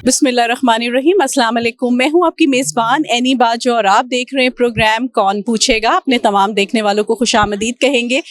बिस्मिल्लाहिर्रहमानिर्रहीम। अस्सलाम वालेकुम। मैं हूँ आपकी मेज़बान एनी बाजो और आप देख रहे हैं प्रोग्राम कौन पूछेगा। अपने तमाम देखने वालों को खुशामदीद कहेंगे।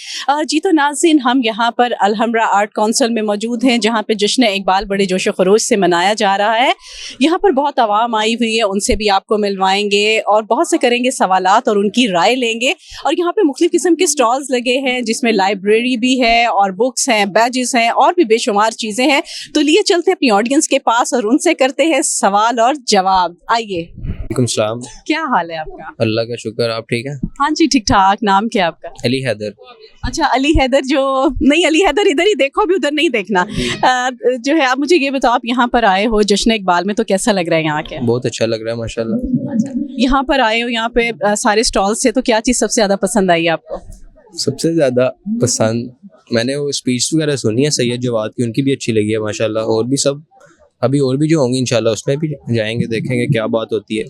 जी तो नाज़रीन, हम यहाँ पर अलहम्रा आर्ट काउंसिल में मौजूद हैं, जहाँ पे जश्न इकबाल बड़े जोश खरोश से मनाया जा रहा है। यहाँ पर बहुत आवाम आई हुई है, उनसे भी आपको मिलवाएंगे और बहुत से करेंगे सवालात और उनकी राय लेंगे। और यहाँ पे मुख्तलिफ किस्म के स्टॉल्स लगे हैं, जिसमें लाइब्रेरी भी है और बुक्स हैं, बैजेस हैं और भी बेशुमार चीज़ें हैं। तो लिए चलते हैं अपनी ऑडियंस के पास और उनसे करते हैं सवाल और जवाब। आइए। वालेकुम सलाम। क्या हाल है आपका? अल्लाह का शुक्र, आप ठीक हैं? हाँ जी, ठीक ठाक। नाम क्या आपका? अली हैदर। अच्छा, अली हैदर। जो नहीं, अली हैदर इधर ही देखो, अभी उधर नहीं देखना। जो है, आप मुझे ये बताओ, आप यहाँ पर आए हो जश्न इकबाल में, तो कैसा लग रहा है यहाँ के? बहुत अच्छा लग रहा है माशाल्लाह। अच्छा, यहाँ पर आए हो, यहाँ पे सारे स्टॉल्स से, तो क्या चीज़ सबसे ज़्यादा पसंद आई आपको? सबसे ज़्यादा पसंद मैंने वो स्पीच वगैरह सुनी है सैयद जवाद की, उनकी भी अच्छी लगी है माशाल्लाह। और भी सब अभी और भी जो होंगी इंशाल्लाह उसमें भी जाएंगे, देखेंगे क्या बात होती है।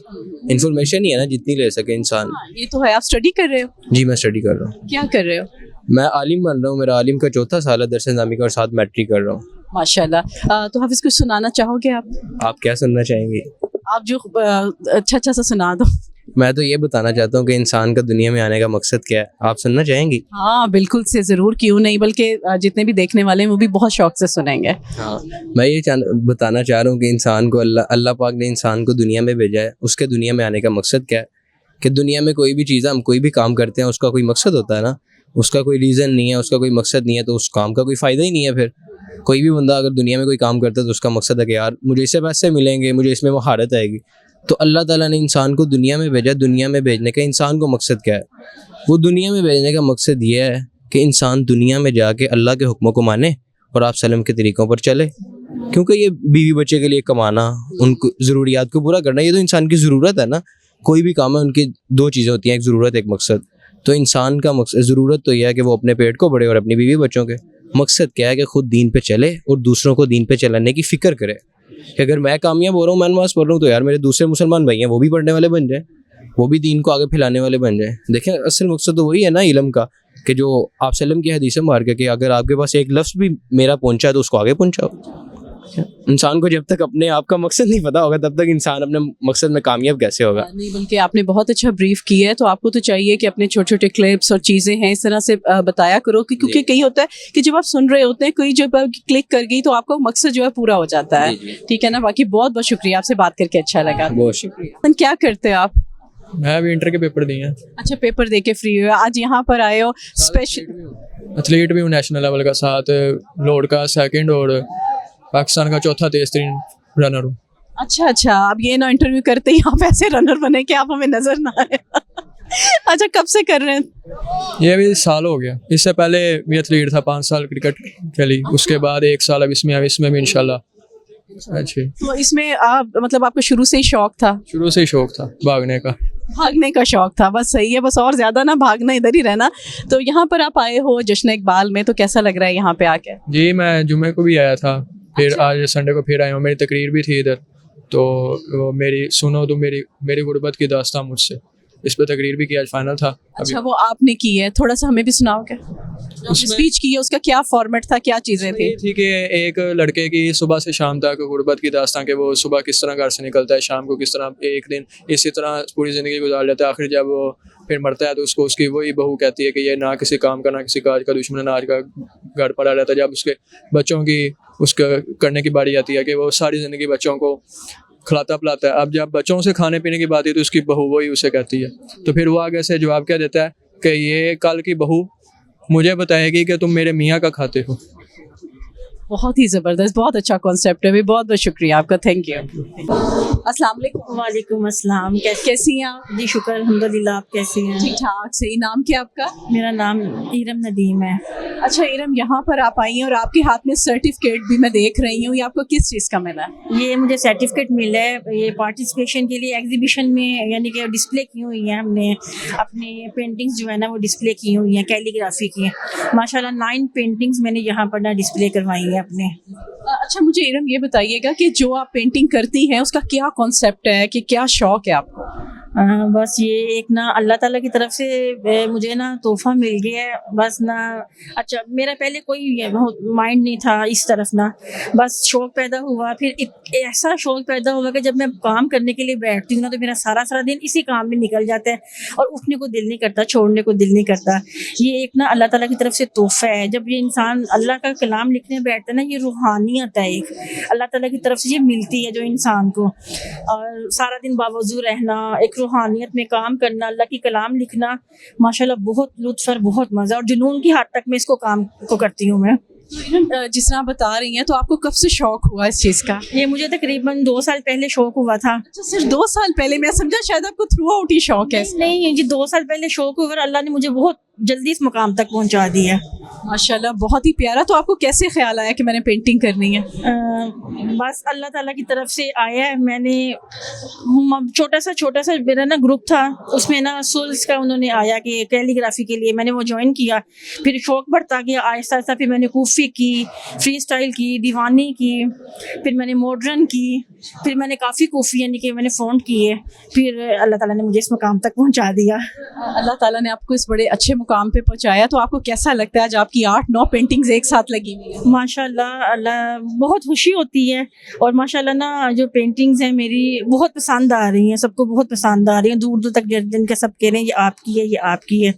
इन्फॉर्मेशन ही है ना, जितनी ले सके इंसान। ये तो है। आप स्टडी कर रहे हो? जी मैं स्टडी कर रहा हूँ। क्या कर रहे हो? मैं आलिम बन रहा हूँ, मेरा आलिम का चौथा साल है, दरस नामी का, और साथ मैट्रिक कर रहा हूँ। माशाल्लाह। तो हाफिज़, कुछ सुनाना चाहोगे आप क्या सुनना चाहेंगी? आप जो अच्छा सा सुना दो। मैं तो ये बताना चाहता हूँ कि इंसान का दुनिया में आने का मकसद क्या है, आप सुनना चाहेंगी? हाँ बिल्कुल से ज़रूर, क्यों नहीं, बल्कि जितने भी देखने वाले हैं वो भी बहुत शौक से सुनेंगे। हाँ, मैं ये बताना चाह रहा हूँ कि इंसान को अल्लाह पाक ने इंसान को दुनिया में भेजा है। उसके दुनिया में आने का मकसद क्या है? कि दुनिया में कोई भी चीज़, हम कोई भी काम करते हैं, उसका कोई मकसद होता है ना। उसका कोई रीज़न नहीं है, उसका कोई मकसद नहीं है, तो उस काम का कोई फ़ायदा ही नहीं है। फिर कोई भी बंदा अगर दुनिया में कोई काम करता है तो उसका मकसद है कि यार मुझे इससे पैसे मिलेंगे, मुझे इसमें महारत आएगी। तो अल्लाह ताला ने इंसान को दुनिया में भेजा। दुनिया में भेजने का इंसान को मकसद क्या है? वो दुनिया में भेजने का मकसद ये है कि इंसान दुनिया में जाके अल्लाह के हुक्मों को माने और आप सल्लम के तरीक़ों पर चले। क्योंकि ये बीवी बच्चे के लिए कमाना, उनको ज़रूरियात को पूरा करना, ये तो इंसान की ज़रूरत है ना। कोई भी काम है, उनकी दो चीज़ें होती हैं, एक ज़रूरत, एक मकसद। तो इंसान का मकसद, ज़रूरत तो यह है कि वो अपने पेट को भरे और अपनी बीवी बच्चों के। मकसद क्या है कि खुद दीन पे चले और दूसरों को दीन पे चलाने की फ़िक्र करे कि अगर मैं कामयाब हो रहा हूँ, मैं नमाज़ पढ़ रहा हूँ, तो यार मेरे दूसरे मुसलमान भाई हैं, वो भी पढ़ने वाले बन जाए, वो भी दीन को आगे फैलाने वाले बन जाए। देखें, असल मकसद तो वही है ना इल्म का, कि जो आप सल्लम की हदीस में मार के कि अगर आपके पास एक लफ्ज़ भी मेरा पहुँचा तो उसको आगे पहुँचाओ। इंसान को जब तक अपने आप का मकसद नहीं पता होगा, तब तक इंसान अपने मकसद में कामयाब कैसे होगा? नहीं, बल्कि आपने बहुत अच्छा ब्रीफ किया है। तो आपको तो चाहिए कि अपने छोटे छोटे क्लिप्स और चीज़ें हैं, इस तरह से बताया करो कि क्योंकि कहीं होता है कि जब आप सुन रहे होते हैं, कोई जब क्लिक कर गई तो आपका मकसद जो है पूरा हो जाता है। ठीक है ना। बाकी बहुत बहुत शुक्रिया, आपसे बात करके अच्छा लगा। बहुत शुक्रिया। क्या करते हो आप? मैं अभी इंटर के पेपर दिए हैं। अच्छा, पेपर दे के फ्री हो, आज यहाँ पर आए हो स्पेशल? एथलीट भी हूँ नेशनल लेवल का, साथ लोड का सेकंड और पाकिस्तान का चौथा तेज तरीन रनर हूँ। अच्छा अच्छा, अब ये ना इंटरव्यू करते ही आप ऐसे रनर बने कि आप हमें नजर ना आए। अच्छा, कब से कर रहे हैं? ये अभी साल हो गया। इससे पहले भी एथलीट था, 5 साल क्रिकेट खेली। उसके बाद 1 साल अब इसमें भी इंशाल्लाह। अच्छा, तो इसमें आप मतलब आपको शुरू से ही शौक था? शुरू से ही शौक था भागने का शौक था। बस सही है, बस और ज्यादा ना भागना, इधर ही रहना। तो यहाँ पर आप आए हो जश्न इकबाल में, तो कैसा लग रहा है यहाँ पे आके? जी, मैं जुम्मे को भी आया था, फिर आज संडे को फिर आया हूँ। मेरी तकरीर भी थी इधर, तो मेरी सुनो तो मेरी गुर्बत की दास्तां मुझसे, इस पे तकरीर भी किया, आज फाइनल था। अच्छा, वो आपने की है, थोड़ा सा हमें भी सुनाओगे? स्पीच की है, उसका क्या फॉर्मेट था, क्या चीज़ें थी? कि एक लड़के की सुबह से शाम तक गुर्बत की दास्तां, के वो सुबह किस तरह घर से निकलता है, शाम को किस तरह एक दिन इसी तरह पूरी ज़िंदगी गुजार लेता है। आखिर जब वो फिर मरता है तो उसको उसकी वही बहू कहती है कि ये ना किसी काम का ना किसी काज का दुश्मन, ना आज का घर पड़ा रहता है। जब उसके बच्चों की उसका करने की बारी आती है कि वो सारी ज़िंदगी बच्चों को खिलाता पिलाता है, अब जब बच्चों से खाने पीने की बात है तो उसकी बहू वही उसे कहती है। तो फिर वो आगे से जवाब क्या देता है कि ये कल की बहू मुझे बताएगी कि तुम मेरे मियाँ का खाते हो। बहुत ही ज़बरदस्त, बहुत अच्छा कॉन्सेप्ट है भी। बहुत बहुत शुक्रिया आपका, थैंक यू। अस्सलाम वालेकुम। वालेकुम अस्सलाम। कैसी हैं आप? जी शुक्र अल्हम्दुलिल्लाह, आप कैसी हैं? ठीक ठाक। सही। नाम क्या आपका? मेरा नाम इरम नदीम है। अच्छा इरम, यहाँ पर आप आई हैं और आपके हाथ में सर्टिफिकेट भी मैं देख रही हूँ, ये आपको किस चीज़ का मिला है? ये मुझे सर्टिफिकेट मिला है, ये पार्टिसिपेशन के लिए एग्जीबिशन में, यानी कि डिस्प्ले की हुई है हमने अपनी पेंटिंग्स जो है ना वो डिस्प्ले की हुई हैं, कैलीग्राफी की। माशाल्लाह 9 पेंटिंग्स मैंने यहाँ पर ना डिस्प्ले करवाई है अपने। अच्छा, मुझे इरम ये बताइएगा कि जो आप पेंटिंग करती हैं उसका क्या कॉन्सेप्ट है, कि क्या शौक है आपको? बस ये एक ना अल्लाह ताला की तरफ से मुझे ना तोहफा मिल गया है। बस ना अच्छा मेरा पहले कोई माइंड नहीं था इस तरफ ना, बस शौक़ पैदा हुआ। फिर ऐसा शौक़ पैदा हुआ कि जब मैं काम करने के लिए बैठती हूँ ना तो मेरा सारा दिन इसी काम में निकल जाता है और उठने को दिल नहीं करता, छोड़ने को दिल नहीं करता। ये एक ना अल्लाह ताला की तरफ से तोहफा है। जब ये इंसान अल्लाह का कलाम लिखने बैठता है ना, ये रूहानियत है एक, अल्लाह ताला की तरफ से ये मिलती है जो इंसान को। और सारा दिन बावजू रहना, एक रूहानियत में काम करना, अल्लाह की कलाम लिखना, माशाल्लाह बहुत लुत्फ़ और बहुत मज़ा और जुनून की हद तक मैं इसको काम को करती हूँ मैं। जिस तरह आप बता रही हैं, तो आपको कब से शौक हुआ इस चीज़ का? ये मुझे तकरीबन 2 साल पहले शौक हुआ था। अच्छा, सिर्फ 2 साल पहले? मैं समझा शायद आपको थ्रू आउट ही शौक है। नहीं जी, 2 साल पहले शौक हुआ और अल्लाह ने मुझे बहुत जल्दी इस मुकाम तक पहुंचा दिया। माशाल्लाह, बहुत ही प्यारा। तो आपको कैसे ख्याल आया कि मैंने पेंटिंग करनी है? बस अल्लाह ताला की तरफ से आया है। मैंने छोटा सा मेरा ना ग्रुप था, उसमें ना सोल्स का उन्होंने आया कि कैलीग्राफी के लिए, मैंने वो ज्वाइन किया। फिर शौक बढ़ता गया आहिस्ता आहिस्ता। फिर मैंने कूफी की, फ्री स्टाइल की, दीवानी की, फिर मैंने मॉडर्न की, फिर मैंने काफ़ी कूफी यानी कि मैंने फ़ॉन्ट किए। फिर अल्लाह ताला ने मुझे इस मुकाम तक पहुँचा दिया। अल्लाह ताला ने आपको इस बड़े अच्छे मुकाम पे पहुंचाया। तो आपको कैसा लगता है आज आपकी 8-9 पेंटिंग्स एक साथ लगी हुई है? माशाल्लाह, अल्लाह बहुत खुशी होती है। और माशाल्लाह ना जो पेंटिंग्स हैं मेरी बहुत पसंद आ रही हैं, सबको बहुत पसंद आ रही हैं। दूर दूर तक जिनके सब कह रहे हैं ये आपकी है, ये आपकी है।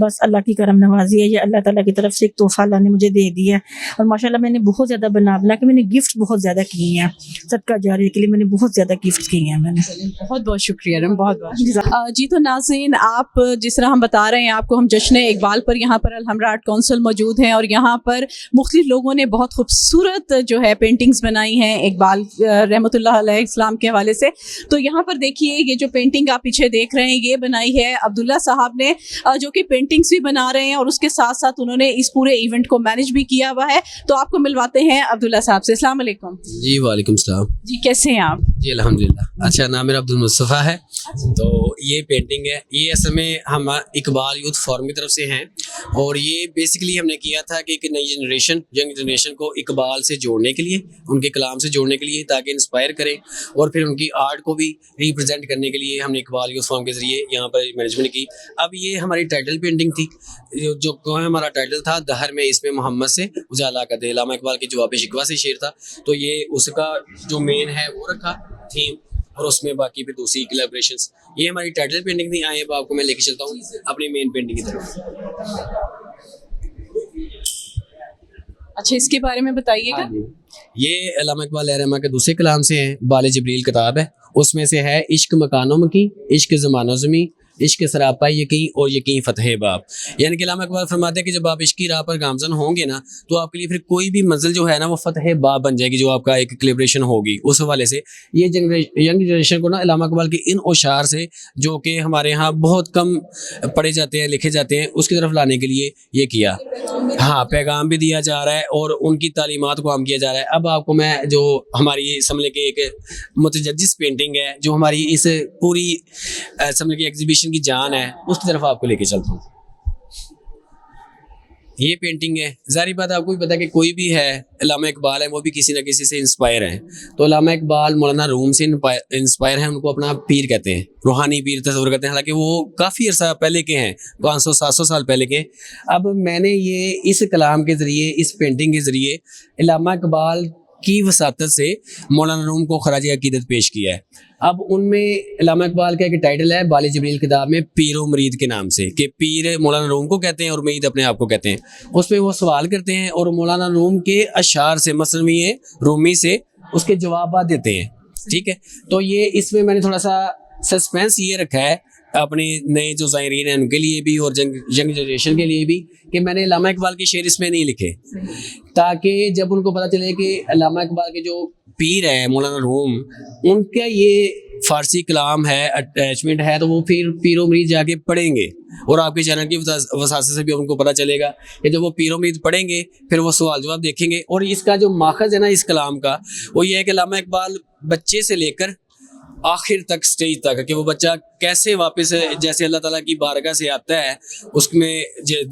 बस अल्लाह की करम नवाजी है, ये अल्लाह ताला की तरफ से एक तोहफा अल्लाह ने मुझे दे दिया है। और माशाल्लाह मैंने बहुत ज़्यादा बना के मैंने गिफ्ट बहुत ज़्यादा किए हैं, सदका जारी के लिए मैंने बहुत ज़्यादा गिफ्ट किए हैं मैंने। बहुत बहुत शुक्रिया रम, बहुत बहुत जी। तो नाज़रीन, आप जिस तरह हम बता रहे हैं आपको, हम जश्न इकबाल पर यहाँ पर अलहमरा आर्ट काउंसिल मौजूद हैं और यहाँ पर मुख्तलिफ लोगों ने बहुत खूबसूरत जो है पेंटिंग्स बनाई हैं इकबाल रहमतुल्लाह अलैह इस्लाम के हवाले से। तो यहाँ पर देखिए, ये जो पेंटिंग आप पीछे देख रहे हैं ये बनाई है अब्दुल्ला साहब ने, जो कि पेंटिंग्स भी बना रहे हैं और उसके साथ साथ उन्होंने इस पूरे इवेंट को मैनेज भी किया हुआ है। तो आपको मिलवाते हैं अब्दुल्ला साहब से। अस्सलाम वालेकुम। जी वालेकुम सलाम जी, कैसे हैं आप? जी अल्हम्दुलिल्लाह। अच्छा, नाम मेरा अब्दुल मुस्तफ़ा है। तो ये पेंटिंग है, ये असल में हम इकबाल यूथ फोरम की तरफ से हैं और ये बेसिकली हमने किया था कि एक नई जनरेशन, यंग जनरेशन को इकबाल से जोड़ने के लिए, उनके कलाम से जोड़ने के लिए, ताकि इंस्पायर करें और फिर उनकी आर्ट को भी रिप्रेजेंट करने के लिए हमने इकबाल यूथ फोरम के ज़रिए यहाँ पर मैनेजमेंट की। अब ये हमारी टाइटल पेंटिंग थी, जो हमारा टाइटल था दहर में इसमें मोहम्मद से उजाला का दे, अल्लामा इकबाल की जवाब शिकवा से शेर था। तो ये उसका जो मेन है वो रखा थीम, और उसमें बाकी फिर दूसरी कोलैबोरेशंस। ये हमारी टाइटल पेंटिंग थी। आए अब आपको मैं लेके चलता हूँ अपनी मेन पेंटिंग की तरफ। अच्छा, इसके बारे में बताइएगा। ये अल्लामा इकबाल रहमा के दूसरे कलाम से हैं, बाले जिब्रील किताब है, उसमें से है इश्क मकानों की, इश्क ज़मानो ज़मी, इश्क सरापा यकीन और यकीन फतह बाब। यानी कि अल्लामा इकबाल फरमाते हैं कि जब आप इश्क की राह पर गामज़न होंगे ना, तो आपके लिए फिर कोई भी मंजिल जो है ना वो फतह बाब बन जाएगी, जो आपका एक कोलैबोरेशन होगी। उस हवाले से ये यंग जनरेशन को ना अल्लामा इकबाल के इन औशार से, जो कि हमारे यहाँ बहुत कम पढ़े जाते हैं, लिखे जाते हैं, उसकी तरफ लाने के लिए ये किया। हाँ, पैगाम भी दिया जा रहा है और उनकी तालीमात को आम किया जा रहा है। अब आपको मैं जो हमारी समझ के एक मुतजद्दिस पेंटिंग है, जो हमारी इस पूरी समझ के एग्जीबिशन की जान है, उसकी तरफ आपको लेके चलता हूँ। ये पेंटिंग है, ज़ाहिर बात आपको भी पता है कि कोई भी है अल्लामा इकबाल है वो भी किसी न किसी से इंस्पायर हैं। तो अल्लामा इकबाल मौलाना रूम से इंस्पायर हैं, उनको अपना पीर कहते हैं, रूहानी पीर तस्वर करते हैं। हालांकि वो काफ़ी अर्सा पहले के हैं, 500-700 साल पहले के। अब मैंने ये इस कलाम के ज़रिए, इस पेंटिंग के ज़रिए अल्लामा इकबाल की वसातत से मौलाना रूम को खराज अकीदत पेश किया है। अब उनमें अल्लामा इकबाल का एक टाइटल है बाले जिब्रील किताब में, पीर व मुरीद के नाम से, कि पीर मौलाना रूम को कहते हैं और मुरीद अपने आप को कहते हैं। उसमें वो सवाल करते हैं और मौलाना रूम के अशार से, मसनवी रूमी से उसके जवाब देते हैं। ठीक है, तो ये इसमें मैंने थोड़ा सा सस्पेंस ये रखा है अपने नए जो ज़ायरीन हैं उनके लिए भी और यंग जनरेशन के लिए भी, कि मैंने अल्लामा इकबाल के शेर इसमें नहीं लिखे, ताकि जब उनको पता चले कि अल्लामा इकबाल के जो पीर है मौलाना रूम, उनका ये फ़ारसी कलाम है, अटैचमेंट है, तो वो फिर पीरो मरीद जाके पढ़ेंगे और आपके चैनल की वसासे से भी उनको पता चलेगा कि जब वो पीरो मरीद पढ़ेंगे फिर वो सवाल जवाब देखेंगे। और इसका जो माखज़ है ना इस कलाम का, वो ये है कि अल्लामा इकबाल बच्चे से लेकर آخر تک سٹیج تک کہ وہ بچہ کیسے واپس جیسے اللہ تعالیٰ کی بارگاہ سے آتا ہے اس میں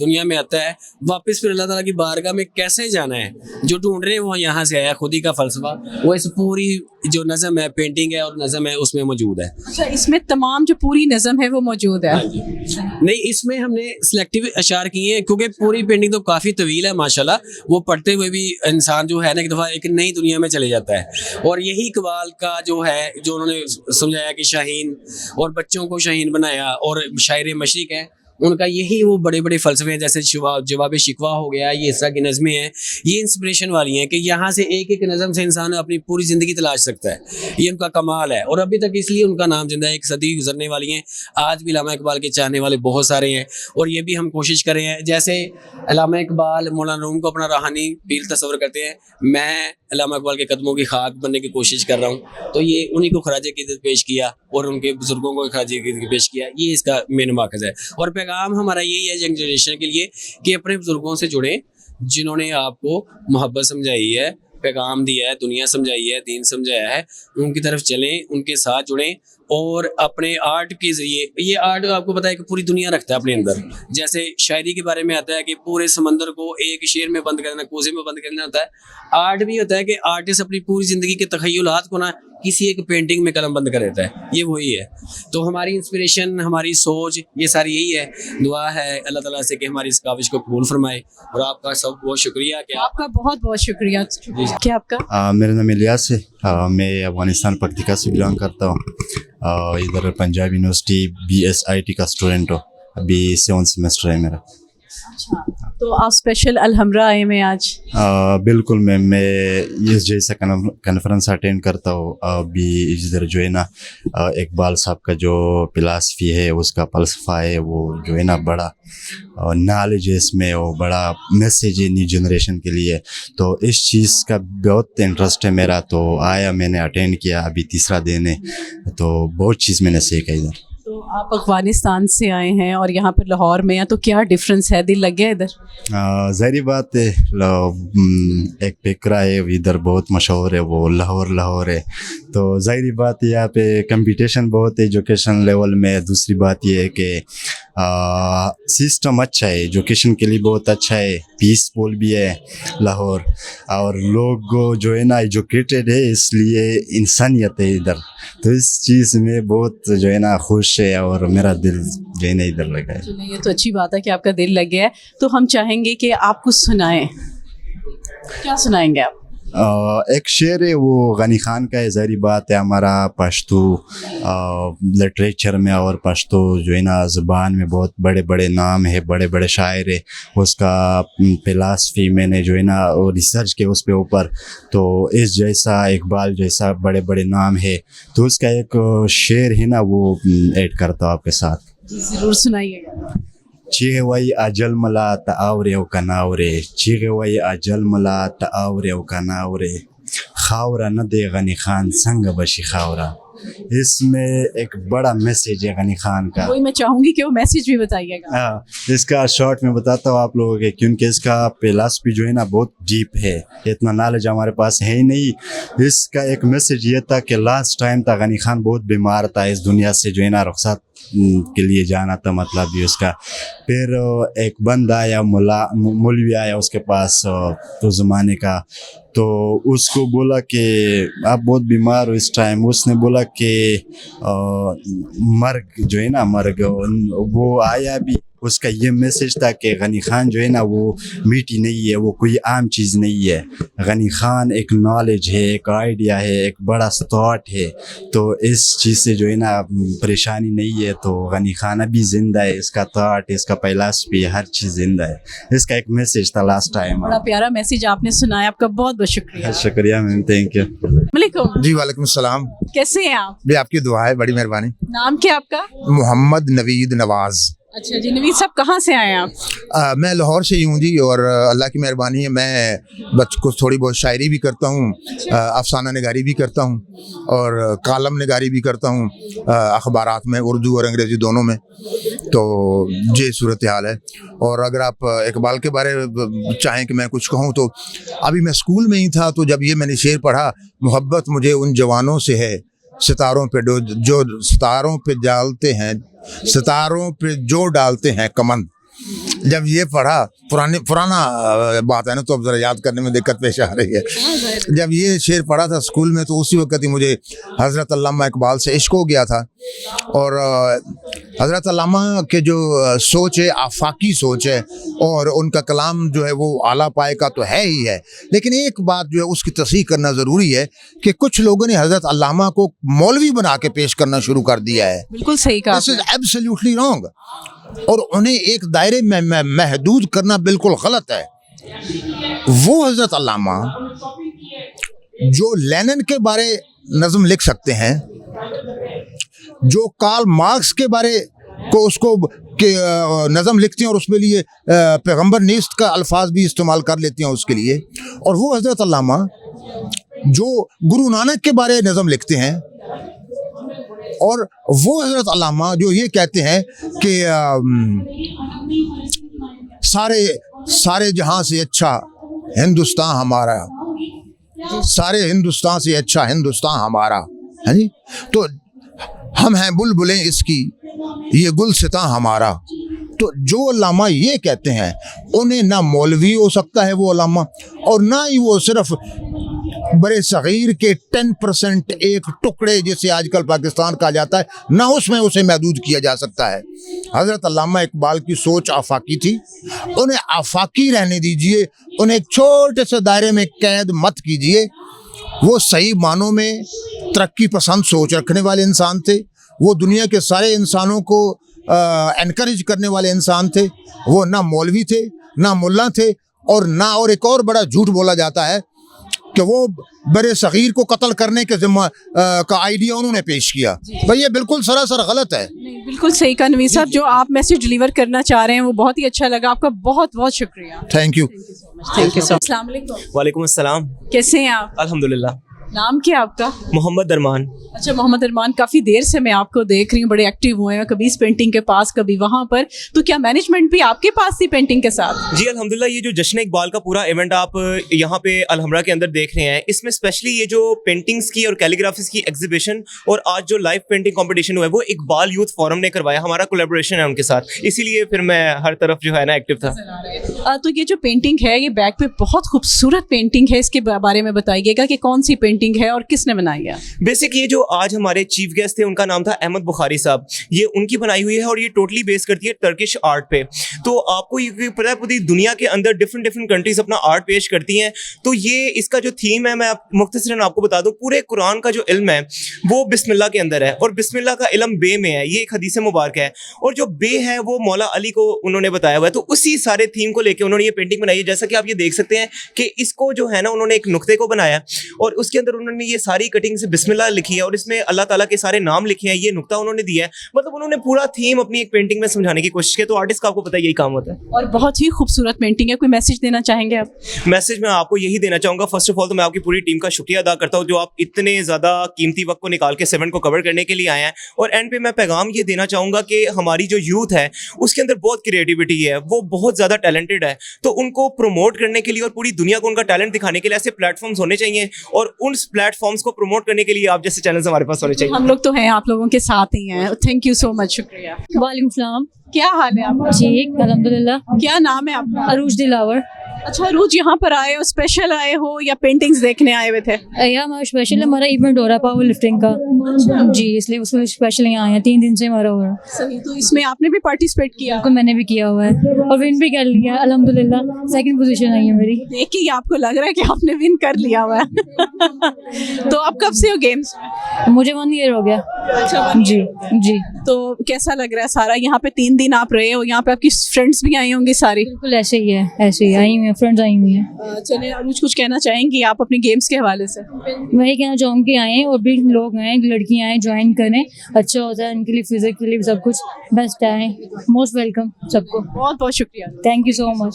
دنیا میں آتا ہے واپس پھر اللہ تعالیٰ کی بارگاہ میں کیسے جانا ہے جو ڈھونڈ رہے ہیں وہ یہاں سے آیا خود ہی کا فلسفہ وہ اس پوری جو نظم ہے پینٹنگ ہے اور نظم ہے اس میں موجود ہے. اچھا اس میں تمام جو پوری نظم ہے وہ موجود ہے. نہیں اس میں ہم نے سلیکٹیو اشعار کیے ہیں کیونکہ پوری پینٹنگ تو کافی طویل ہے ماشاءاللہ وہ پڑھتے ہوئے بھی انسان جو ہے نا ایک دفعہ ایک نئی دنیا میں چلے جاتا ہے. اور یہی اقبال کا جو ہے جو انہوں نے سمجھایا کہ شاہین اور بچوں کو شاہین بنایا اور شاعر مشرق ہے ان کا یہی وہ بڑے بڑے فلسفے ہیں جیسے جواب شکوہ ہو گیا یہ اس طرح کی نظمیں ہیں یہ انسپریشن والی ہیں کہ یہاں سے ایک ایک نظم سے انسان اپنی پوری زندگی تلاش سکتا ہے. یہ ان کا کمال ہے اور ابھی تک اس لیے ان کا نام زندہ ہے. ایک صدی گزرنے والی ہیں آج بھی علامہ اقبال کے چاہنے والے بہت سارے ہیں اور یہ بھی ہم کوشش کرے ہیں جیسے علامہ اقبال مولانا روم کو اپنا روحانی پیر تصور کرتے ہیں میں علامہ اقبال کے قدموں کی خاک بننے کی کوشش کر رہا ہوں. تو یہ انہی کو خراج عقیدت پیش کیا اور ان کے بزرگوں کو خراج عقیدت پیش کیا یہ اس کا مین ماخذ ہے. اور پیغام ہمارا یہی ہے ینگ جنریشن کے لیے کہ اپنے بزرگوں سے جڑیں جنہوں نے آپ کو محبت سمجھائی ہے پیغام دیا ہے دنیا سمجھائی ہے دین سمجھایا ہے ان کی طرف چلیں ان کے ساتھ جڑیں اور اپنے آرٹ کے ذریعے یہ آرٹ آپ کو پتہ ہے کہ پوری دنیا رکھتا ہے اپنے اندر. جیسے شاعری کے بارے میں آتا ہے کہ پورے سمندر کو ایک شعر میں بند کرنا کوزے میں بند کرنا ہوتا ہے. آرٹ بھی ہوتا ہے کہ آرٹسٹ اپنی پوری زندگی کے تخیلات کو نا کسی ایک پینٹنگ میں قلم بند کر دیتا ہے یہ وہی ہے. تو ہماری انسپریشن ہماری سوچ یہ ساری یہی ہے. دعا ہے اللہ تعالیٰ سے کہ ہماری اس کاوش کو قبول فرمائے اور آپ کا سب بہت شکریہ کہ آپ کا بہت بہت شکریہ. کیا آپ کا میرا نام الیاس ہے میں افغانستان پکتیکا سے بلانگ کرتا ہوں ادھر پنجاب یونیورسٹی BSIT کا اسٹوڈنٹ ہوں ابھی 7 سیمسٹر ہے میرا. تو آپ اسپیشل الحمرہ آئے میں آج بالکل میں اس جیسا کانفرنس اٹینڈ کرتا ہوں ابھی ادھر جو ہے نا اقبال صاحب کا جو فلاسفی ہے اس کا فلسفہ ہے وہ جو ہے نا بڑا نالج ہے اس میں وہ بڑا میسیج ہے نیو جنریشن کے لیے. تو اس چیز کا بہت انٹرسٹ ہے میرا تو آیا میں نے اٹینڈ کیا ابھی 3را دن ہے تو بہت چیز میں نے سیکھا ادھر. تو آپ افغانستان سے آئے ہیں اور یہاں پر لاہور میں ہیں تو کیا ڈفرینس ہے دل لگ گیا ادھر؟ ظاہری بات ہے ایک فکرہ ہے ادھر بہت مشہور ہے وہ لاہور ہے تو ظاہری بات یہاں پہ کمپٹیشن بہت ہے ایجوکیشن لیول میں. دوسری بات یہ ہے کہ سسٹم اچھا ہے ایجوکیشن کے لیے بہت اچھا ہے پیسفل بھی ہے لاہور اور لوگ جو ہے نا ایجوکیٹڈ ہے اس لیے انسانیت ہے ادھر. تو اس چیز میں بہت جو ہے نا خوش ہے اور میرا دل جو ہے نا ادھر لگا ہے. یہ تو اچھی بات ہے کہ آپ کا دل لگ گیا ہے. تو ہم چاہیں گے کہ آپ کچھ سنائیں. کیا سنائیں گے آپ؟ ایک شعر ہے وہ غنی خان کا ہے. ظاہری بات ہے ہمارا پشتو لٹریچر میں اور پشتو جو ہے نا زبان میں بہت بڑے بڑے نام ہے بڑے بڑے شاعر ہے. اس کا فلاسفی میں نے جو ہے نا ریسرچ کے اس پہ اوپر تو اس جیسا اقبال جیسا بڑے بڑے نام ہے تو اس کا ایک شعر ہے نا وہ ایڈ کرتا ہوں آپ کے ساتھ. ضرور سنائیے گا. چیغوی اجل ملا تاورے او کناورے چیغوی اجل ملا تاورے او کناورے خاورا نہ دے غنی خان سنگ بشی خاورا. اس میں ایک بڑا میسیج ہے غنی خان کا. وہی میں چاہوں گی کہ وہ میسیج بھی بتائیے گا. ہاں اس کا شارٹ میں بتاتا ہوں آپ لوگوں کے کیونکہ اس کا فلاسفی جو ہے نا بہت ڈیپ ہے اتنا نالج ہمارے پاس ہے ہی نہیں. اس کا ایک میسیج یہ تھا کہ لاسٹ ٹائم تھا غنی خان بہت بیمار تھا اس دنیا سے جو ہے نا رخصت کے لیے جانا تھا مطلب بھی اس کا. پھر ایک بندہ آیا مولوی آیا اس کے پاس تو زمانے کا تو اس کو بولا کہ آپ بہت بیمار ہو اس ٹائم. اس نے بولا کہ مرگ جو ہے نا مرگ وہ آیا بھی. اس کا یہ میسیج تھا کہ غنی خان جو ہے نا وہ میٹھی نہیں ہے وہ کوئی عام چیز نہیں ہے. غنی خان ایک نالج ہے ایک آئیڈیا ہے ایک بڑا تھاٹ ہے. تو اس چیز سے جو ہے نا پریشانی نہیں ہے تو غنی خان ابھی زندہ ہے. اس کا تھاٹ اس کا فلاسفی ہر چیز زندہ ہے. اس کا ایک میسیج تھا لاسٹ ٹائم. بڑا پیارا میسیج آپ نے سنایا. آپ کا بہت بہت شکریہ. شکریہ میم تھینک یو. علیکم. جی وعلیکم السلام. کیسے ہیں آپ؟ جی آپ کی دعا ہے بڑی مہربانی. نام کیا آپ کا؟ محمد نوید نواز. اچھا جی نوید صاحب کہاں سے آئے ہیں آپ؟ میں لاہور سے ہی ہوں جی اور اللہ کی مہربانی ہے میں کو تھوڑی بہت شاعری بھی کرتا ہوں افسانہ نگاری بھی کرتا ہوں اور کالم نگاری بھی کرتا ہوں اخبارات میں اردو اور انگریزی دونوں میں. تو یہ صورتحال ہے. اور اگر آپ اقبال کے بارے چاہیں کہ میں کچھ کہوں تو ابھی میں اسکول میں ہی تھا تو جب یہ میں نے شعر پڑھا محبت مجھے ان جوانوں سے ہے सितारों पे जो डालते हैं कमंद। जब ये पढ़ा, पुराना बात है ना, तो अब ज़रा याद करने में दिक्कत पेश आ रही है। जब ये शेर पढ़ा था स्कूल में, तो उसी वक्त ही मुझे हज़रत अल्लामा इकबाल से इश्क हो गया था। और हज़रत अल्लामा के जो सोच है, आफाकी सोच है, और उनका कलाम जो है वो आला पाए का तो है ही है, लेकिन एक बात जो है उसकी तस्हीह करना ज़रूरी है कि कुछ लोगों ने हज़रत अल्लामा को मौलवी बना के पेश करना शुरू कर दिया है। बिल्कुल सही कहा दिस इज़ एब्सोल्युटली रॉन्ग, और उन्हें एक दायरे में महदूद करना बिल्कुल गलत है। वो हज़रत अल्लामा जो लेनिन के बारे नज़म लिख सकते हैं, जो कार्ल मार्क्स के बारे को उसको के नज़म लिखते हैं और उसके लिए पैगंबर नीस्त का अल्फाज भी इस्तेमाल कर लेते हैं उसके लिए, और वो हज़रत अल्लामा जो गुरु नानक के बारे नज़म लिखते हैं, और वो हज़रत अल्लामा जो ये कहते हैं कि सारे जहां से अच्छा हिंदुस्तान हमारा, सारे हिंदुस्तान से अच्छा हिंदुस्तान हमारा है जी। तो हम हैं बुलबुलें इसकी, ये गुलसिता हमारा। तो जो अल्लामा ये कहते हैं, उन्हें ना मौलवी हो सकता है वो अल्लामा, और ना ही वो सिर्फ बड़े सगीर के 10% एक टुकड़े जिसे आजकल पाकिस्तान कहा जाता है, ना उसमें उसे महदूद किया जा सकता है। हज़रत अल्लामा इकबाल की सोच आफाकी थी, उन्हें आफाकी रहने दीजिए, उन्हें एक छोटे से दायरे में कैद मत कीजिए। वो सही मानों में तरक्की पसंद सोच रखने वाले इंसान थे, वो दुनिया के सारे इंसानों को एनकरेज करने वाले इंसान थे। वो ना मौलवी थे, ना मुल्ला थे, और एक और बड़ा झूठ बोला जाता है कि वो बड़े सगीर को कत्ल करने के जिम्मा का आइडिया उन्होंने पेश किया। भाई ये बिल्कुल सरासर गलत है। नहीं, बिल्कुल सही कहा नवीद साहब, जो आप मैसेज डिलीवर करना चाह रहे हैं वो बहुत ही अच्छा लगा। आपका बहुत बहुत शुक्रिया। Thank you. Thank you so much. अस्सलाम वालेकुम। वालेकुम अस्सलाम। कैसे हैं आप? अल्हम्दुलिल्लाह। नाम क्या है आपका? मोहम्मद अरमान। अच्छा मोहम्मद अरमान, काफ़ी देर से मैं आपको देख रही हूँ, बड़े एक्टिव हुए हैं, कभी इस पेंटिंग के पास कभी वहाँ पर। तो क्या मैनेजमेंट भी आपके पास थी पेंटिंग के साथ? जी अल्हम्दुलिल्लाह, ये जो जश्न इकबाल का पूरा इवेंट आप यहाँ पे अलहमरा के अंदर देख रहे हैं, इसमें स्पेशली ये जो पेंटिंग्स की और कैलीग्राफीज की एग्जीबिशन और आज जो लाइव पेंटिंग कॉम्पिटिशन हुआ है, वो इकबाल यूथ फोरम ने करवाया। हमारा कोलैबोरेशन है उनके साथ, इसीलिए फिर मैं हर तरफ जो है ना एक्टिव था। तो ये जो पेंटिंग है, ये बैक पे बहुत खूबसूरत पेंटिंग है, इसके बारे में बताइएगा कि कौन सी पेंटिंग है और किसने बनाई है? बेसिक ये जो आज हमारे चीफ गेस्ट थे, उनका नाम था अहमद बुखारी साहब, ये उनकी बनाई हुई है और ये टोटली बेस करती है टर्किश आर्ट पे। तो आपको ये पता है पूरी दुनिया के अंदर डिफरेंट कंट्रीज अपना आर्ट पेश करती हैं। तो ये इसका जो थीम है, मैं मुख्तसरन आपको बता दूं, पूरे कुरान का जो इल्म है वो बिस्मिल्लाह के अंदर है, और बिस्मिल्लाह का इल्म बे में है, ये एक हदीस मुबारक है, और जो बे है वो मौला अली को उन्होंने बताया हुआ है। तो उसी सारे थीम को लेकर उन्होंने ये पेंटिंग बनाई है। जैसा कि आप ये देख सकते हैं कि इसको जो है ना, उन्होंने एक नुक्ते को बनाया और उसके अंदर उन्होंने ये सारी कटिंग से बिस्मिल्लाह लिखी है और इसमें अल्लाह ताला के सारे नाम लिखे हैं, ये नुक्ता उन्होंने दिया है। मतलब उन्होंने पूरा थीम अपनी एक पेंटिंग में समझाने की कोशिश की। तो आर्टिस्ट का आपको पता है यही काम होता है, और बहुत ही खूबसूरत पेंटिंग है। कोई मैसेज देना चाहेंगे आप? मैसेज मैं आपको यही देना चाहूँगा, फर्स्ट ऑफ ऑल तो मैं आपकी पूरी टीम का शुक्रिया अदा करता हूँ जो आप इतने ज़्यादा कीमती वक्त को निकाल के 7 को कवर करने के लिए आए हैं। और एंड पे मैं पैगाम ये देना चाहूँगा कि हमारी जो यूथ है उसके अंदर बहुत क्रिएटिविटी है, वो बहुत ज़्यादा टैलेंटेड है। तो उनको प्रमोट करने के लिए और पूरी दुनिया को उनका टैलेंट दिखाने के लिए ऐसे प्लेटफॉर्म्स होने चाहिए, और उन प्लेटफॉर्म्स को प्रमोट करने के लिए आप जैसे चैनल्स हमारे पास होने चाहिए। हम लोग तो हैं, आप लोगों के साथ ही हैं। थैंक यू सो मच, शुक्रिया। वालेकुम सलाम। क्या हाल है आपका? ठीक अल्हम्दुलिल्लाह। क्या नाम है आपका? अरूज दिलावर। अच्छा, रोज यहाँ पर आए हो, स्पेशल आए हो या पेंटिंग्स देखने आए हुए थे? या हमारा स्पेशल हमारा इवेंट हो रहा है पावर लिफ्टिंग का जी, इसलिए उसके स्पेशल यहाँ आए हैं। 3 दिन से हमारा हो रहा है। सही। तो इसमें आपने भी पार्टिसिपेट किया? बिल्कुल, मैंने भी किया हुआ है और विन भी कर लिया अल्हम्दुलिल्लाह। 2nd पोजीशन आई है मेरी। देख के ही आपको लग रहा है कि आपने विन कर लिया हुआ है। तो आप कब से हो गेम्स में? मुझे 1 ईयर हो गया। अच्छा जी जी। तो कैसा लग रहा है सारा? यहाँ पे 3 दिन आप रहे हो, यहाँ पे आपकी फ्रेंड्स भी आई होंगी सारी? बिल्कुल ऐसे ही है, ऐसे ही आई हुई है, फ्रेंड्स आई हुई हैं। चलिए अनुज, कुछ कहना चाहेंगी आप अपने गेम्स के हवाले से? मैं ये कहना चाहूँगी आएँ और भी लोग आएँ, लड़कियाँ आएँ, ज्वाइन करें, अच्छा होता है इनके लिए, फिजिकली सब कुछ बेस्ट आए। मोस्ट वेलकम सबको। बहुत बहुत शुक्रिया। Thank you so much.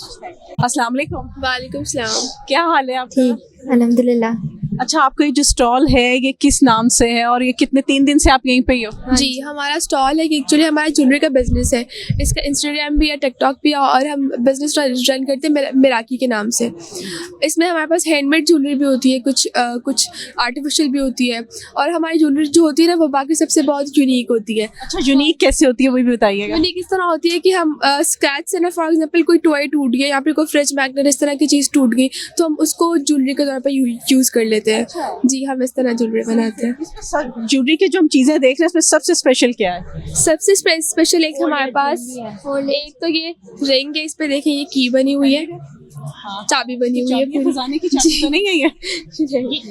अस्सलाम वालेकुम। वालेकुम सलाम। क्या हाल है आपका? अल्हम्दुलिल्लाह। अच्छा, आपका ये जो स्टॉल है ये किस नाम से है और ये कितने 3 दिन से आप यहीं पे ही हो? जी, हमारा स्टॉल है कि एक्चुअली हमारा ज्वेलरी का बिज़नेस है। इसका इंस्टाग्राम भी है, टिकटॉक भी है और हम बिज़नेस रन करते हैं मिराकी के नाम से। इसमें हमारे पास हैंडमेड ज्वेलरी भी होती है, कुछ आर्टिफिशियल भी होती है और हमारी ज्वेलरी जो होती है ना वो बाकी सबसे बहुत यूनिक होती है। अच्छा, यूनिक कैसे होती है वो भी बताइएगा। यूनिक इस तरह होती है कि हम स्क्रैच से ना फॉर एग्जांपल कोई टॉय टूट गया या फिर कोई फ्रिज मैग्नेट इस तरह की चीज़ टूट गई तो हम उसको ज्वेलरी के तौर पर यूज़ कर लेते हैं। जी, हम इस तरह ज्वेलरी बनाते हैं। ज्वेलरी की जो हम चीजें देख रहे हैं इसमें सबसे स्पेशल क्या है? सबसे स्पेशल एक हमारे पास एक तो ये रिंग है, इस पे देखें ये की बनी हुई है, चाबी बनी हुई है पूरी। खजाने की चाबी तो नहीं है ये?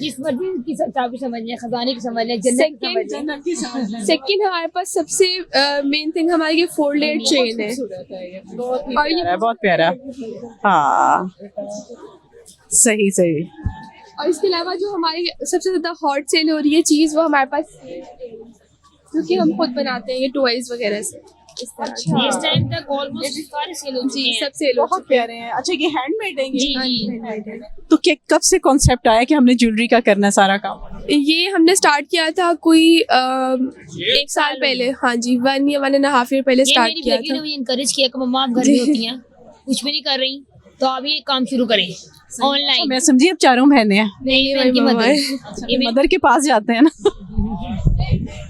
जिस मर्जी की चाबी समझ लें, खजाने की समझ लें, जन्नत की समझ लें। सेकंड हमारे पास सबसे मेन थिंग हमारी ये फोल्डेड चेन है और ये बहुत प्यारा। हाँ, सही सही। और इसके अलावा जो हमारी सबसे ज़्यादा हॉट सेल हो रही है चीज़ वो हमारे पास क्योंकि हम खुद बनाते हैं ये टॉयज वगैरह से इस तरह। इस टाइम तक ऑलमोस्ट सारे सेल हो चुके जी, हैं। सब सेल हो बहुत प्यारे हैं। अच्छा, ये हैंडमेड है जी ये? जी। तो कब से कॉन्सेप्ट आया कि हमने ज्वेलरी का करना सारा काम? ये हमने स्टार्ट किया था कोई 1 साल पहले। हाँ जी, 1.5 ईयर पहले ये स्टार्ट मेरी किया बेटी ने था। मुझे इनकरेज किया कि मम्मा आप घर में होती हैं, कुछ भी नहीं कर रही, तो आप ये काम शुरू करें ऑनलाइन। मैं समझी अब चारों बहनें हैं। नहीं, मैं इनकी मदर ये मेरी मदर के पास जाते हैं ना।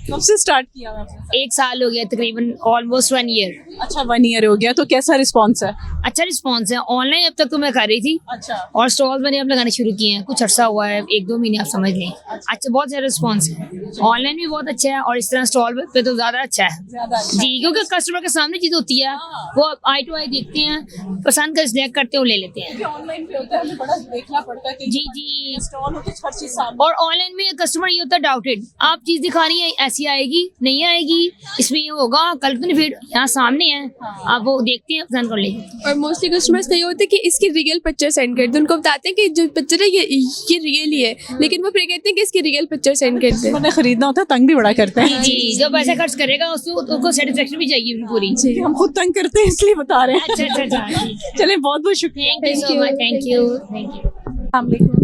कब से स्टार्ट किया हुआ आपने? 1 साल हो गया तकरीबन, ऑलमोस्ट 1 ईयर। अच्छा, 1 ईयर हो गया। तो कैसा रिस्पॉन्स है? अच्छा रिस्पॉन्स है। ऑनलाइन अब तक तो मैं कर रही थी अच्छा, और स्टॉल मैंने अब लगाने शुरू किए हैं, कुछ अर्सा हुआ है, 1-2 महीने आप समझ लें। अच्छा, बहुत ज़्यादा रिस्पॉन्स है। ऑनलाइन भी बहुत अच्छा है और इस तरह स्टॉल पे तो ज़्यादा अच्छा है जी, क्योंकि कस्टमर के सामने चीज़ होती है, वो आई टू आई देखते हैं, पसंद कर सिलेक्ट करते हैं, वो ले लेते हैं। ऑनलाइन पे होता है हमें बड़ा देखना पड़ता है कि जी जी। स्टॉल हो तो हर चीज सामने। और ऑनलाइन में कस्टमर ये होता है डाउटेड, आप चीज़ दिखा रही है ऐसी आएगी नहीं आएगी, इसमें ये होगा कल तो नहीं, फिर यहाँ सामने है, आप वो देखते हैं, पसंद कर लेते हैं। और मोस्टली कस्टमर्स का ये होता है कि इसकी रियल पिक्चर सेंड कर दे। उनको बताते हैं कि जो पिक्चर है ये रियल ही है, लेकिन वो फिर कहते हैं कि इसकी रियल पिक्चर सेंड कर दे। मैंने खरीदना होता है तंग भी बड़ा करते हैं। जी, जो पैसा खर्च करेगा उसको सेटिस्फेक्शन भी चाहिए पूरी। कि हम खुद तंग करते हैं इसलिए बता रहे हैं। अच्छा अच्छा। चलें, बहुत बहुत शुक्रिया। Thank you so much. Thank you.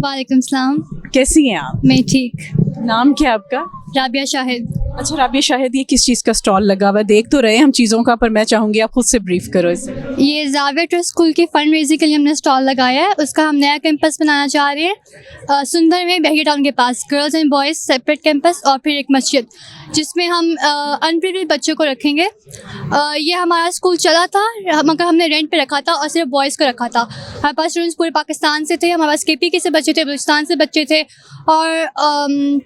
वालेकुम सलाम। कैसी हैं आप? मैं ठीक। नाम क्या है आपका? राबिया शाहिद। अच्छा राबिया शाहिद, ये किस चीज़ का स्टॉल लगा हुआ है? देख तो रहे हैं हम चीज़ों का, पर मैं चाहूँगी आप खुद से ब्रीफ करो इसे। ये जाविया ट्रस्ट स्कूल के फंड रेजिंग के लिए हमने स्टॉल लगाया है। उसका हम नया कैंपस बनाना चाह रहे हैं सुंदर में, बहगी टाउन के पास, girls and boys separate campus और फिर एक मस्जिद जिसमें हम अनप्रिविलेज्ड बच्चों को रखेंगे। ये हमारा स्कूल चला था मगर हमने रेंट पे रखा था और सिर्फ बॉयज़ को रखा था। हमारे पास स्टूडेंट्स पूरे पाकिस्तान से थे, हमारे पास KPK से बच्चे थे, बलूचिस्तान से बच्चे थे और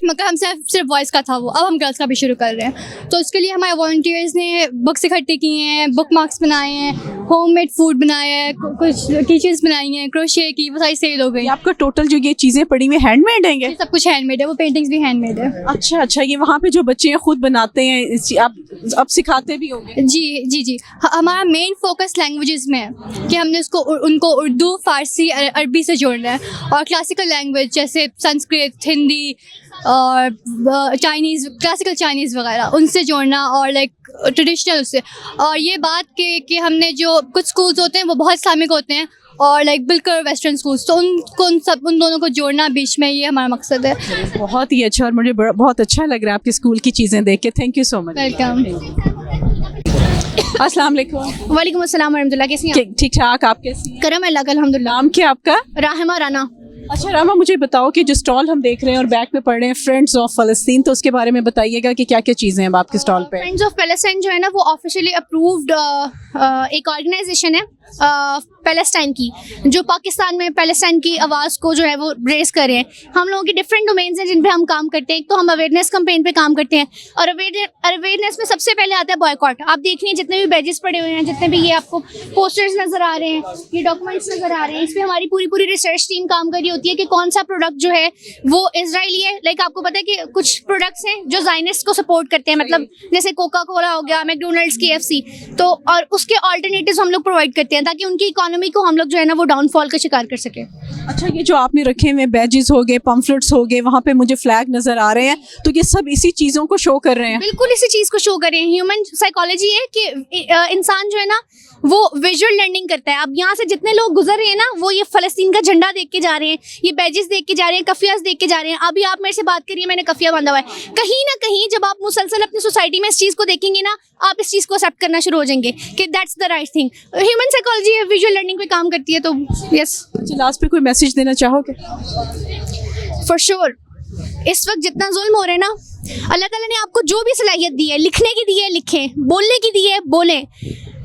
मगर हम सिर्फ बॉयज़ का था वो। अब हम गर्ल्स का भी शुरू कर रहे हैं। तो उसके लिए हमारे वॉलंटियर्स ने बुक्स इकट्ठी की हैं, बुक मार्क्स बनाए हैं, होममेड फूड बनाया है, कुछ किचन्स बनाई हैं, क्रोशे की, वो सारी सेल हो गई। आपका टोटल जो ये चीज़ें पड़ी हुई हैंडमेड हैं? सब कुछ हैंडमेड है, वो पेंटिंग्स भी हैंडमेड है। अच्छा अच्छा, ये वहाँ पे जो बच्चे हैं खुद बनाते हैं, आप अब सिखाते भी होंगे? जी जी जी। हमारा मेन फोकस लैंग्वेजेस में है कि हमने उनको उर्दू, फ़ारसी, अरबी से जोड़ना है और क्लासिकल लैंग्वेज जैसे संस्कृत, हिंदी और चाइनीज़, क्लासिकल चाइनीज़ वगैरह उनसे जोड़ना और लाइक ट्रेडिशनल उससे। और ये बात कि हमने जो कुछ स्कूल्स होते हैं वो बहुत इस्लामिक होते हैं और लाइक बिल्कुल वेस्टर्न स्कूल्स, तो उन दोनों को जोड़ना बीच में, ये हमारा मकसद है। बहुत ही अच्छा, और मुझे बहुत अच्छा लग रहा है आपके स्कूल की चीज़ें देख के। Thank you so much. Welcome. अस्सलाम वालेकुम। वालेकुम अस्सलाम वरहमतुल्लाह। कैसी हैं? ठीक ठाक, आप कैसी हैं? करम अल्लाह का अल्हम्दुलिल्लाह। नाम क्या आपका? राहिमा राना। अच्छा रामा, मुझे बताओ कि जो स्टॉल हम देख रहे हैं और बैक पे पढ़ रहे हैं फ्रेंड्स ऑफ फ़लस्तीन, तो उसके बारे में बताइएगा कि क्या क्या चीज़ें हैं आपके स्टॉल पे? फ्रेंड्स ऑफ पैलेस्टाइन जो है ना वो ऑफिशियली अप्रूव्ड एक ऑर्गेनाइजेशन है पैलेस्टाइन की, जो पाकिस्तान में पैलेस्टाइन की आवाज़ को जो है वो रेस कर रहे हैं। हम लोगों के डिफरेंट डोमेन्स हैं जिन पे हम काम करते हैं। एक तो हम अवेयरनेस कैंपेन पे काम करते हैं और अवेयरनेस में सबसे पहले आता है बॉयकॉट। आप देखिए जितने भी बैजेस पड़े हुए हैं, जितने भी ये आपको पोस्टर्स नज़र आ रहे हैं, ये डॉक्यूमेंट्स नज़र आ रहे हैं, इस पर हमारी पूरी रिसर्च टीम काम कर रही होती है कि कौन सा प्रोडक्ट जो है वो इजराइली है। लाइक आपको पता है कि कुछ प्रोडक्ट्स हैं जो ज़ायनिस्ट को सपोर्ट करते हैं, मतलब जैसे कोका कोला हो गया, मैकडोनल्ड्स, KFC, तो और उसके ऑल्टरनेटिव्स हम लोग प्रोवाइड करते हैं ताकि उनकी इकोनॉमी को हम लोग जो है ना वो डाउनफॉल का शिकार कर सके। अच्छा, ये जो आपने रखे हुए बैजेस हो गए, पम्फलेट्स हो गए, वहाँ पे मुझे फ्लैग नज़र आ रहे हैं, तो ये सब इसी चीज़ों को शो कर रहे हैं? बिल्कुल इसी चीज़ को शो कर रहे हैं। ह्यूमन साइकोलॉजी है कि इंसान जो है ना وہ ویژول لرننگ کرتا ہے. اب یہاں سے جتنے لوگ گزر رہے ہیں نا وہ یہ فلسطین کا جھنڈا دیکھ کے جا رہے ہیں, یہ بیجز دیکھ کے جا رہے ہیں, کفیاز دیکھ کے جا رہے ہیں. ابھی آپ میرے سے بات کریے, میں نے کفیا باندھا ہوا ہے. کہیں نہ کہیں جب آپ مسلسل اپنی سوسائٹی میں اس چیز کو دیکھیں گے نا, آپ اس چیز کو ایکسیپٹ کرنا شروع ہو جائیں گے کہ that's the right thing. Human psychology visual learning پہ کام کرتی ہے. تو یس, لاسٹ پہ کوئی میسج دینا چاہو گے؟ فار شیور اس وقت جتنا ظلم ہو رہا ہے نا, اللہ تعالیٰ نے آپ کو جو بھی صلاحیت دی ہے, لکھنے کی دی ہے لکھیں, بولنے کی دی ہے بولیں.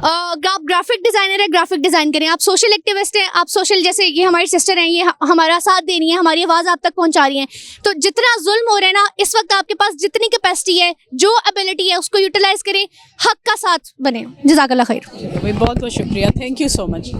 آپ گرافک ڈیزائنر ہے گرافک ڈیزائن کریں, آپ سوشل ایکٹیوسٹ ہیں آپ سوشل, جیسے یہ ہماری سسٹر ہیں یہ ہمارا ساتھ دے رہی ہیں, ہماری آواز آپ تک پہنچا رہی ہیں. تو جتنا ظلم ہو رہا ہے نا اس وقت آپ کے پاس جتنی کیپیسٹی ہے, جو ابیلٹی ہے اس کو یوٹیلائز کریں, حق کا ساتھ بنیں. جزاک اللہ خیر. بہت بہت شکریہ, تھینک یو سو مچ.